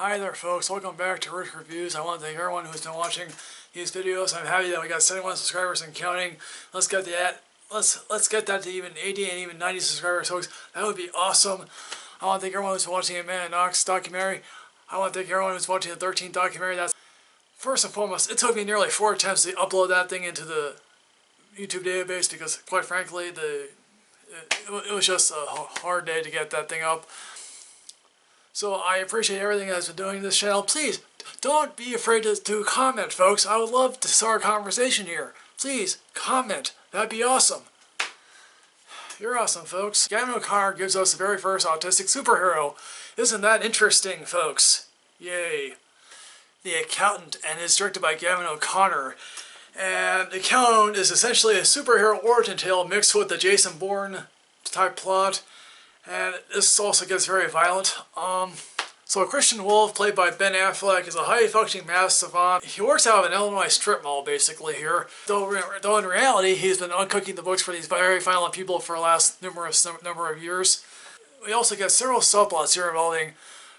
Hi there folks, welcome back to Rick Reviews. I want to thank everyone who's been watching these videos. I'm happy that we got 71 subscribers and counting. Let's get that to even 80 and even 90 subscribers, folks. That would be awesome. I want to thank everyone who's watching a Man Knox documentary. I want to thank everyone who's watching the 13th documentary. That's first and foremost, it took me nearly 4 attempts to upload that thing into the YouTube database because, quite frankly, it was just a hard day to get that thing up. So I appreciate everything that's been doing this channel. Please, don't be afraid to comment, folks. I would love to start a conversation here. Please, comment. That'd be awesome. You're awesome, folks. Gavin O'Conner gives us the very first autistic superhero. Isn't that interesting, folks? Yay. The Accountant, and it's directed by Gavin O'Conner. And The Accountant is essentially a superhero origin tale mixed with the Jason Bourne type plot. And this also gets very violent. So Christian Wolf, played by Ben Affleck, is a highly functioning math savant. He works out of an Illinois strip mall, basically, here. Though in reality, he's been uncooking the books for these very violent people for the last number of years. We also get several subplots here involving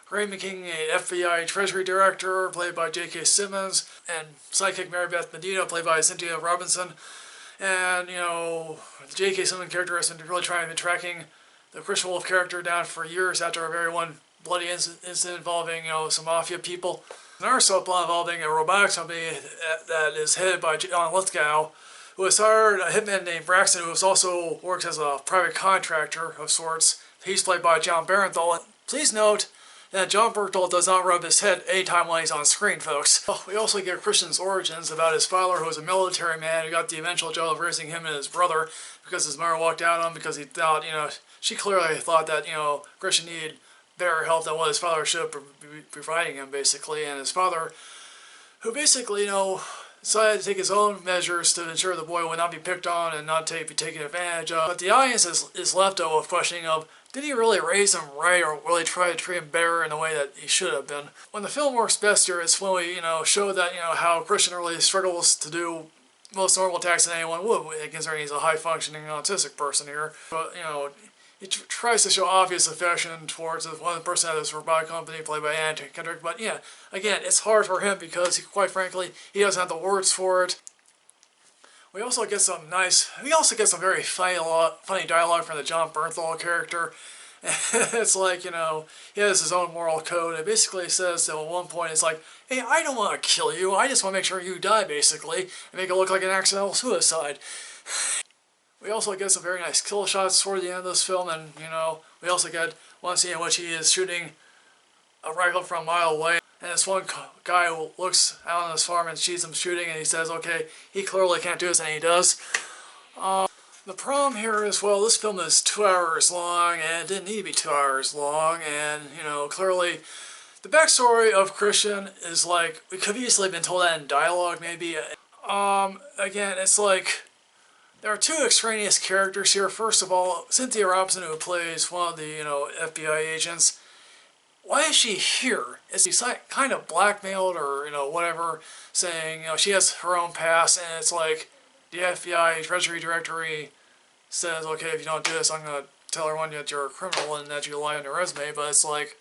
Ray McKing, a FBI Treasury Director, played by J.K. Simmons, and sidekick Mary Beth Medina, played by Cynthia Robinson. And, you know, the J.K. Simmons character has been really trying to be tracking the Christian Wolf character down for years after a very bloody incident involving, you know, some mafia people. Another subplot involving a robotics company that is headed by John Lithgow, who has hired a hitman named Braxton, who also works as a private contractor of sorts. He's played by John Bernthal. Please note that John Bernthal does not rub his head anytime when he's on screen, folks. We also get Christian's origins about his father, who was a military man who got the eventual job of raising him and his brother because his mother walked out on him because he thought, you know, she clearly thought that, you know, Christian needed better help than what his father should be providing him, basically. And his father, who basically, you know, decided to take his own measures to ensure the boy would not be picked on and not be taken advantage of. But the audience is left with questioning of, did he really raise him right or really try to treat him better in the way that he should have been? When the film works best here, it's when we, you know, show that, you know, how Christian really struggles to do most normal tasks than anyone would, considering he's a high-functioning autistic person here. But, you know, he tries to show obvious affection towards one person at this robotic company played by Kendrick. But yeah, again, it's hard for him because, quite frankly, he doesn't have the words for it. We also get some very funny dialogue from the John Bernthal character. It's like, you know, he has his own moral code. It basically says that at one point, it's like, hey, I don't want to kill you. I just want to make sure you die, basically, and make it look like an accidental suicide. We also get some very nice kill shots toward the end of this film, and, you know, we also get one scene in which he is shooting a rifle from a mile away, and this one guy who looks out on his farm and sees him shooting, and he says, okay, he clearly can't do this, and he does. The problem here is, well, this film is 2 hours long, and it didn't need to be 2 hours long, and, you know, clearly the backstory of Christian is like, we could have easily been told that in dialogue, maybe. Again, it's like, there are 2 extraneous characters here. First of all, Cynthia Robinson, who plays one of the, you know, FBI agents. Why is she here? Is she kind of blackmailed or, you know, whatever, saying, you know, she has her own past, and it's like, the FBI Treasury Directory says, okay, if you don't do this, I'm going to tell everyone that you're a criminal and that you lie on your resume, but it's like,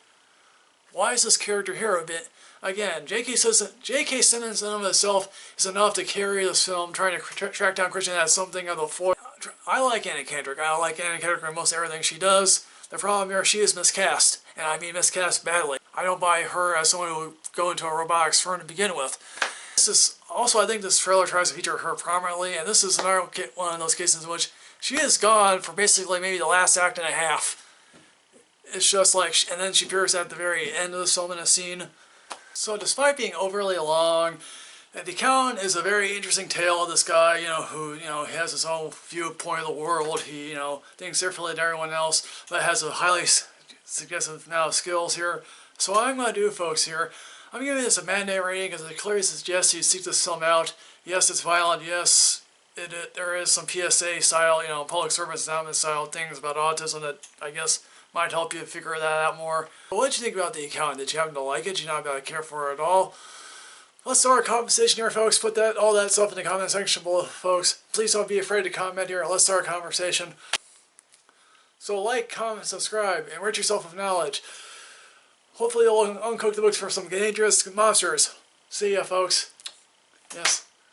why is this character here a bit? Again, J.K. Simmons in and of itself is enough to carry this film, trying to track down Christian as something of the foil. I like Anna Kendrick. I like Anna Kendrick in most everything she does. The problem here, she is miscast, and I mean miscast badly. I don't buy her as someone who would go into a robotics firm to begin with. This is also, I think this trailer tries to feature her prominently, and this is another one of those cases in which she is gone for basically maybe the last act and a half. It's just like, and then she appears at the very end of the film in a scene. So despite being overly long, The Accountant is a very interesting tale of this guy, you know, who, you know, has his own viewpoint of the world. He, you know, thinks differently than everyone else, but has a highly suggestive amount of skills here. So what I'm going to do, folks, here, I'm giving this a matinee rating because it clearly suggests you seek this film out. Yes, it's violent. Yes, there is some PSA style, you know, public service announcement style things about autism that I guess might help you figure that out more. But what did you think about The Accountant? Did you happen to like it? Did you not care for it at all? Let's start a conversation here, folks. Put all that stuff in the comment section below, folks. Please don't be afraid to comment here. Let's start a conversation. So like, comment, subscribe, enrich yourself with knowledge. hopefully they'll uncook the books for some dangerous monsters. See ya, folks. Yes.